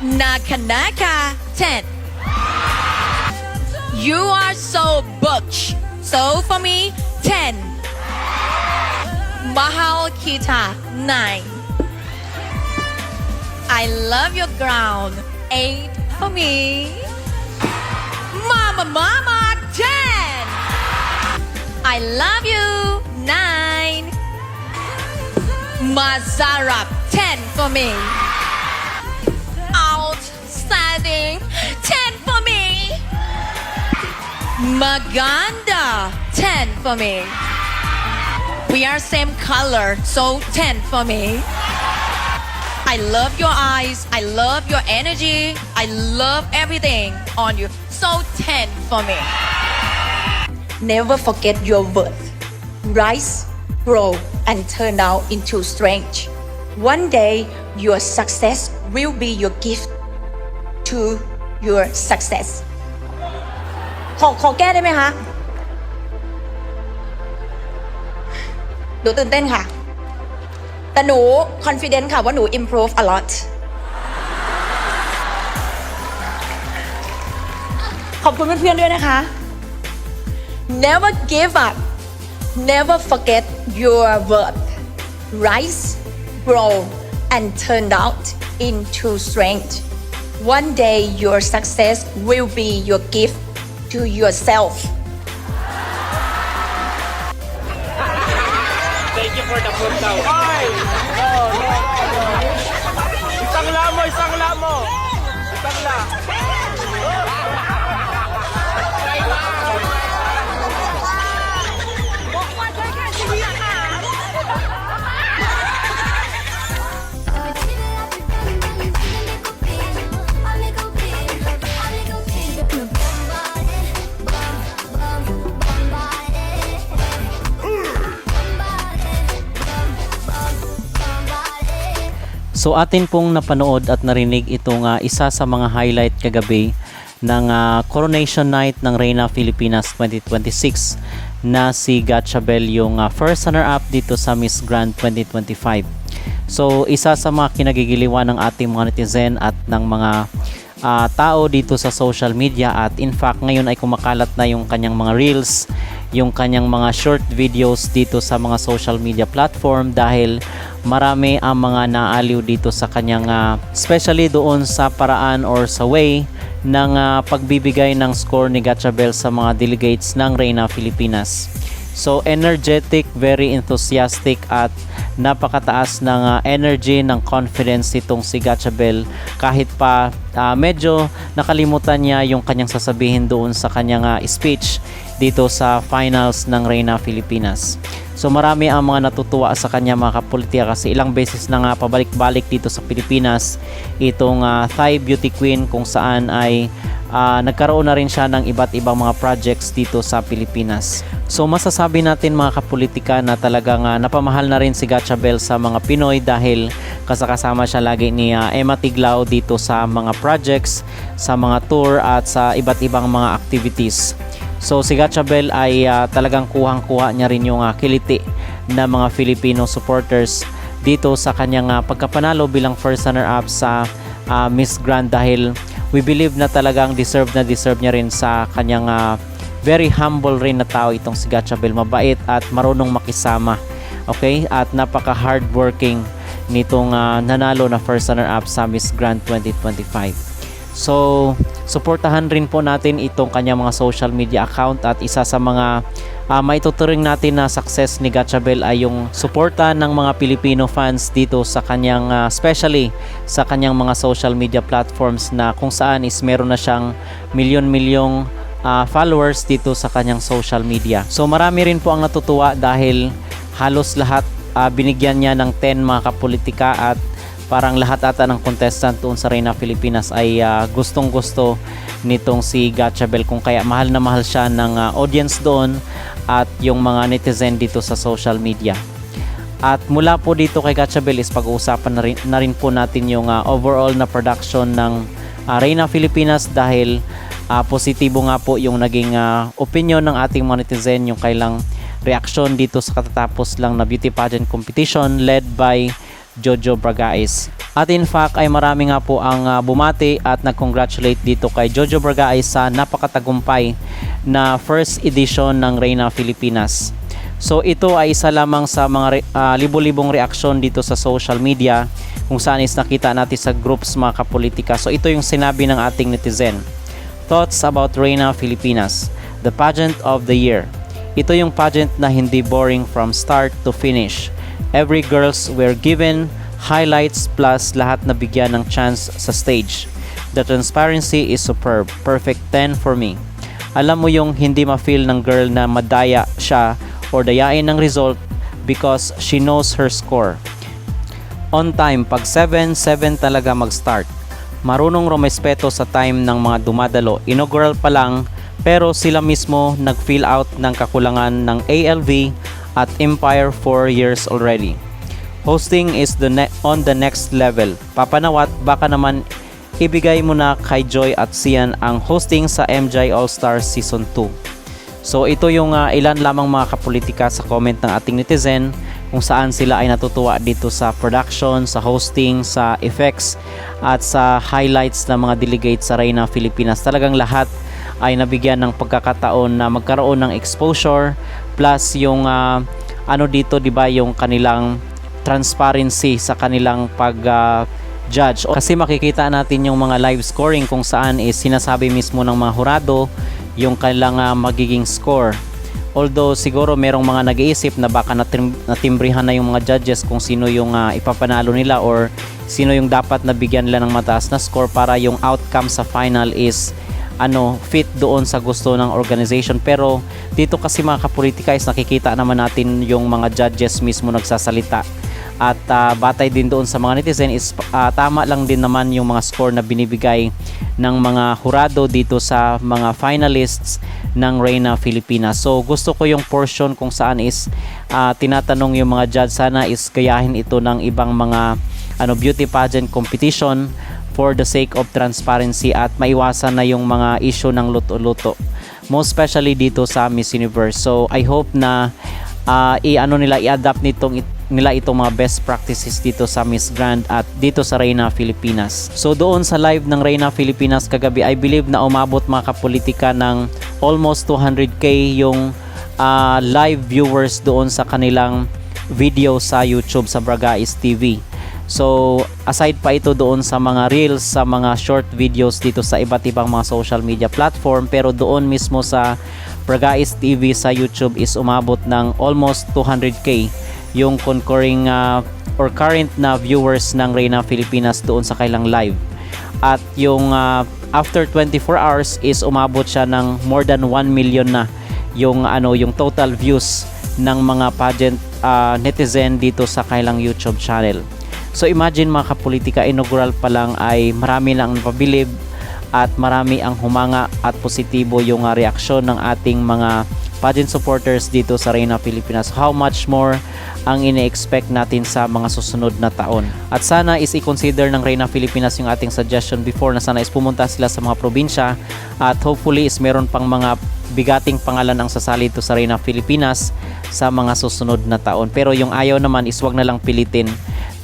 Nakanaka 10. You are so butch. So for me, 10. Mahal kita 9. I love your ground 8 for me. Mama 10. I love you 9. Mazarap 10 for me. Outstanding 10 for me. Maganda 10 for me. We are same color, so 10 for me. I love your eyes, I love your energy, I love everything on you, so 10 for me. Never forget your worth. Rise, grow, and turn out into strength. One day, your success will be your gift to your success. ขอแก้ได้ไหมคะหนูตื่นเต้นค่ะ แต่หนู confident ค่ะว่าหนู improve a lot ขอบคุณเพื่อนๆด้วยนะคะ Never give up Never forget your worth Rise, grow and turn out into strength One day your success will be your gift to yourself Thank you for the food daw. Ay! Isang lamo, isang lamo! Isang la! So atin pong napanood at narinig itong isa sa mga highlight kagabi ng Coronation Night ng Reyna Filipinas 2026 na si Gatchabel yung first runner-up dito sa Miss Grand 2025. So isa sa mga kinagigiliwan ng ating mga netizen at ng mga tao dito sa social media at in fact ngayon ay kumakalat na yung kanyang mga reels, yung kanyang mga short videos dito sa mga social media platform dahil marami ang mga naaliw dito sa kanyang especially doon sa paraan or sa way ng pagbibigay ng score ni Gatchabel sa mga delegates ng Reyna Filipinas. So energetic, very enthusiastic at napakataas ng energy, ng confidence itong si Gatchabel kahit pa medyo nakalimutan niya yung kanyang sasabihin doon sa kanyang speech dito sa finals ng Reyna Filipinas. So marami ang mga natutuwa sa kanya mga kapolitika kasi ilang beses na nga pabalik-balik dito sa Pilipinas itong Thai Beauty Queen kung saan ay nagkaroon na rin siya ng iba't ibang mga projects dito sa Pilipinas. So masasabi natin mga kapolitika na talagang napamahal na rin si Gatchabel sa mga Pinoy dahil kasama siya lagi ni Emma Tiglao dito sa mga projects, sa mga tour at sa iba't ibang mga activities. So si Gatchabel ay talagang kuhang-kuha niya rin yung kiliti na mga Filipino supporters dito sa kanyang pagkapanalo bilang first runner-up sa Miss Grand dahil we believe na talagang deserve niya rin sa kanyang very humble rin na tao itong si Gatchabel, mabait at marunong makisama. Okay? At napaka hardworking nitong nanalo na first runner-up sa Miss Grand 2025. So, suportahan rin po natin itong kanyang mga social media account at isa sa mga maituturing natin na success ni Gatchabel ay yung suporta ng mga Pilipino fans dito sa kanyang especially sa kanyang mga social media platforms na kung saan is meron na siyang milyon-milyong followers dito sa kanyang social media. So marami rin po ang natutuwa dahil halos lahat binigyan niya ng 10 mga kapolitika at parang lahat ata ng contestant doon sa Reyna Filipinas ay gustong-gusto nitong si Gatchabel kung kaya mahal na mahal siya ng audience doon at yung mga netizen dito sa social media. At mula po dito kay Gatchabel is pag-uusapan na rin po natin yung overall na production ng Reyna Filipinas dahil positibo nga po yung naging opinion ng ating mga netizen yung kailang reaksyon dito sa katatapos lang na beauty pageant competition led by Jojo Bragais. At in fact ay marami nga po ang bumati at nag-congratulate dito kay Jojo Bragais sa napakatagumpay na first edition ng Reyna Filipinas. So ito ay isa lamang sa mga libo-libong reaksyon dito sa social media kung saan is nakita natin sa groups mga kapolitika. So ito yung sinabi ng ating netizen. Thoughts about Reyna Filipinas, the pageant of the year. Ito yung pageant na hindi boring from start to finish. Every girls were given highlights plus lahat na bigyan ng chance sa stage. The transparency is superb. Perfect 10 for me. Alam mo yung hindi ma-feel ng girl na madaya siya or dayain ng result because she knows her score. On time, pag 7 talaga mag-start. Marunong rumespeto sa time ng mga dumadalo. Inaugural pa lang, pero sila mismo nag-fill out ng kakulangan ng ALV at Empire 4 years already. Hosting is on the next level. Papanawat, baka naman ibigay mo na kay Joy at Sian ang hosting sa MJ All-Stars Season 2. So ito yung ilan lamang mga kapolitika sa comment ng ating netizen kung saan sila ay natutuwa dito sa production, sa hosting, sa effects at sa highlights ng mga delegates sa Reyna Filipinas. Talagang lahat ay nabigyan ng pagkakataon na magkaroon ng exposure plus yung ano dito 'di ba yung kanilang transparency sa kanilang judge. Kasi makikita natin yung mga live scoring kung saan is sinasabi mismo ng mga hurado yung kanilang magiging score. Although siguro merong mga nag-iisip na baka natimbrihan na yung mga judges kung sino yung ipapanalo nila or sino yung dapat nabigyan nila ng mataas na score para yung outcome sa final is fit doon sa gusto ng organization. Pero dito kasi mga kapolitika is nakikita naman natin yung mga judges mismo nagsasalita. At batay din doon sa mga netizen is tama lang din naman yung mga score na binibigay ng mga hurado dito sa mga finalists ng Reyna Filipinas. So gusto ko yung portion kung saan is tinatanong yung mga judge, sana is gayahin ito ng ibang mga beauty pageant competition for the sake of transparency at maiwasan na yung mga issue ng luto-luto, most especially dito sa Miss Universe. So I hope na i-adapt nila itong mga best practices dito sa Miss Grand at dito sa Reyna Filipinas. So doon sa live ng Reyna Filipinas kagabi, I believe na umabot mga kapolitika ng almost 200k yung live viewers doon sa kanilang video sa YouTube sa Bragais TV. So aside pa ito doon sa mga reels, sa mga short videos dito sa iba't ibang mga social media platform, pero doon mismo sa Bragais TV sa YouTube is umabot ng almost 200k yung concurring or current na viewers ng Reyna Filipinas doon sa kailang live. At yung after 24 hours is umabot siya ng more than 1 million na yung total views ng mga pageant netizen dito sa kailang YouTube channel. So imagine mga kapolitika, inaugural pa lang ay marami nang napabilib at marami ang humanga at positibo yung reaksyon ng ating mga pageant supporters dito sa Reyna Filipinas. How much more ang ine-expect natin sa mga susunod na taon. At sana is i-consider ng Reyna Filipinas yung ating suggestion before na sana is pumunta sila sa mga probinsya at hopefully is meron pang mga bigating pangalan ang sasali ito sa Reyna Filipinas sa mga susunod na taon. Pero yung ayaw naman is wag na lang pilitin.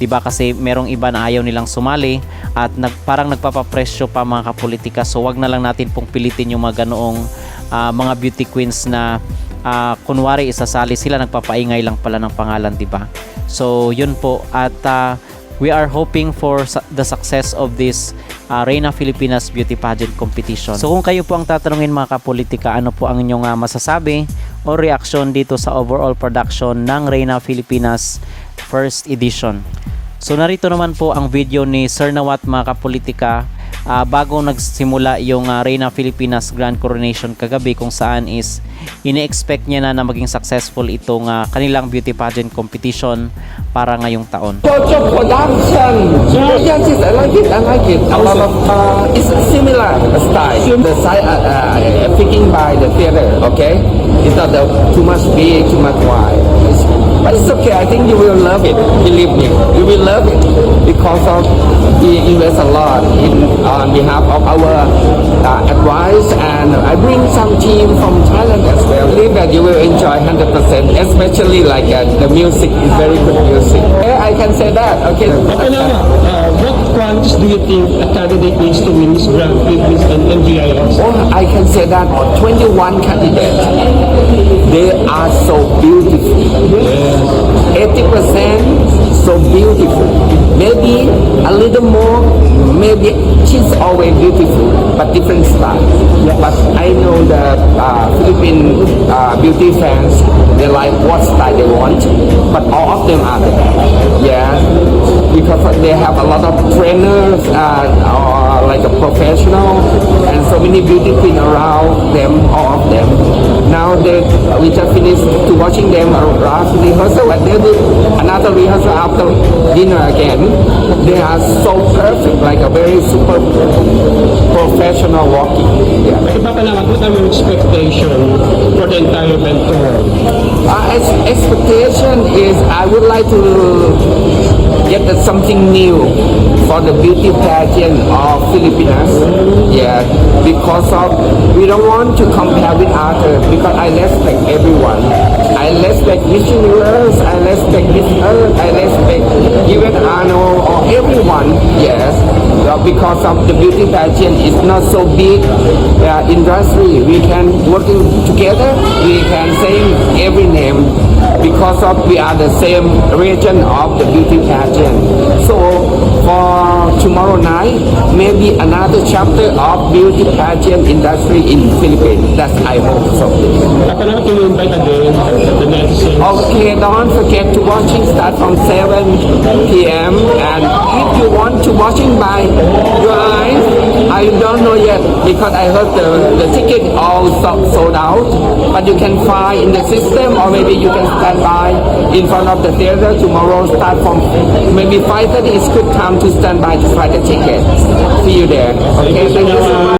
Diba kasi merong iba na ayaw nilang sumali at parang nagpapapresyo pa mga kapolitika. So wag na lang natin pong pilitin yung mga ganoong mga beauty queens na kunwari isasali sila, nagpapaingay lang pala ng pangalan, diba? So yun po, at we are hoping for the success of this Reyna Filipinas Beauty Pageant Competition. So kung kayo po ang tatanungin mga kapolitika, ano po ang inyong masasabi o reaction dito sa overall production ng Reyna Filipinas First Edition? So narito naman po ang video ni Sir Nawat mga kapolitika bago nagsimula yung Reyna Filipinas Grand Coronation kagabi, kung saan is ini-expect niya na maging successful itong kanilang beauty pageant competition para ngayong taon. Jojo production. Yes, I like it. I like it. A lot of it's similar style. The side picking by the theater. Okay, it's not too much big, too much wide. But it's okay. I think you will love it. Believe me, you will love it because of we invest a lot in on behalf of our advice, and I bring some team from Thailand as well. I believe that you will enjoy 100%, especially like the music is very good music. Yeah, I can say that. Okay. What qualities do you think a candidate needs to win Miss Grand Philippines and MGIS? Oh, I can say that 21 candidates, they are so beautiful. 80% so beautiful. Maybe a little more, maybe she's always beautiful, but different style. But I know the Philippine beauty fans, they like what style they want, but all of them are the best. Yeah, because they have a lot of trainers or like a professional, and so many beauty queens around them, all of them. Now we just finished to watching them last rehearsal, and they do another rehearsal after dinner again. They are so perfect, like a very super professional walking. Yeah. What are your expectation for the entire event tour? Expectation is I would like to get something new for the beauty pageant of Filipinas. Yeah, because of we don't want to compare with others, because I respect everyone. I respect Miss Universe, I respect Miss Earth, I respect even Arnold or everyone. Yes, because of the beauty pageant is not so big industry. We can working together. We can say every name because of we are the same region of the beauty pageant. So for tomorrow night, maybe another chapter of beauty pageant industry in Philippines. That's I hope so. Can you invite again the netizens? Okay, don't forget to watching start from 7 p.m. and if you want to watching by your eyes, I don't know yet because I heard the ticket all sold out, but you can find in the system or maybe you can stand by in front of the theater tomorrow start from maybe 5:30 is good time to stand by to find the ticket. See you there. Okay, thank you